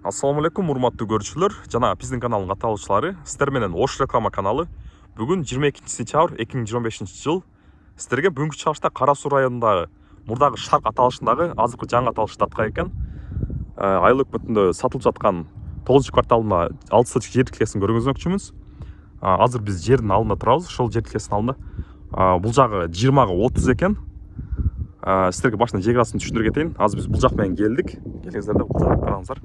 Ассаламу алейкум, урматтуу көрүүчүлөр жана биздин каналдын катталуучулары. Сиздер менен Ош реклама каналы. Бүгүн 22-сентябрь 2025 жыл. Сиздерге бүгүнкү чыгышта Кара Суу районундагы мурдагы Шарк аталышындагы азыркы жаңы аталышты таткан экен. Айыл өкмөтүндө сатылып жаткан 9-кварталында 6 сотик жер тилкесин көргөзмөкчүмүз. Азыр биз жердин алдында турабыз. Ошол жер тилкесинин алдында. Бул жагы 20га 30 экен. Сиздерге башында жер асын түшүндүрө кетейин. Азыр биз бул жак менен келдик. Келиңиздер да бул жакка караңыздар.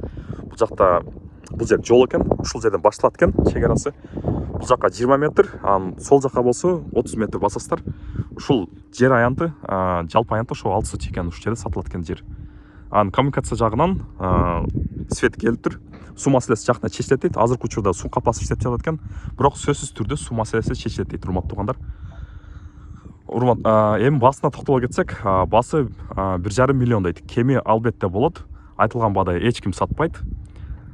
Бул жакта бул жер жол экен. Ушул жерден башталат экен чек арасы. Бул жакка 20 метр, сол жакка болсо 30 метр басасыздар. Ушул жер аянты, жалпы аянты ошо 6 сотик экен, ушул жерде сатылат экен жер. Коммуникация жагынан свет келип тур. Суу маселеси жакында чечилет дейт. Азыркы учурда суу капасы иштеп жатат экен. Бирок сөзсүз түрдө суу маселеси чечилет дейт, урматтуу туугандар. Эми басына токтоло кетсек, басы 1,5 миллион дейт. Кеми албетте болот. Айтылган баада эч ким сатпайт.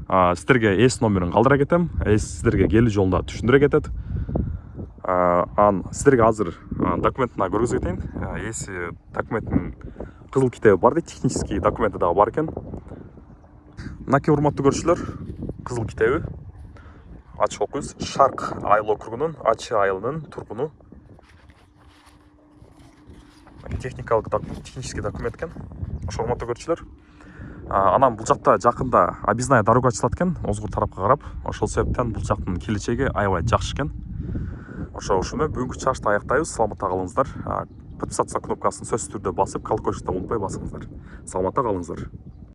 Сиздерге эс номерин калтыра кетем. Эс сиздерге келүү жолунда түшүндүрө кетет. Сиздерге азыр документин көргөзө кетейин. Эси документтин кызыл китеби бар дейт, технический документи дагы бар экен. Мынакей урматтуу көрүүчүлөр, кызыл китеби. Ачып окуйбуз. Шарк айыл округунун Ачы айылынын тургуну. Технический документ экен. Ошо урматтуу көрүүчүлөр. Анан бул жакта жакында объездная дорога ачылат экен, Озгур тарапка карап. Ошол себептен бул жактын келечеги аябай жакшы экен. Ошо менен бүгүнкү чыгышты аяктайбыз. Саламатта калыңыздар. Подписаться кнопкасын сөзсүз түрдө басып, колокольчикти унутпай басыңыздар. Саламатта калыңыздар.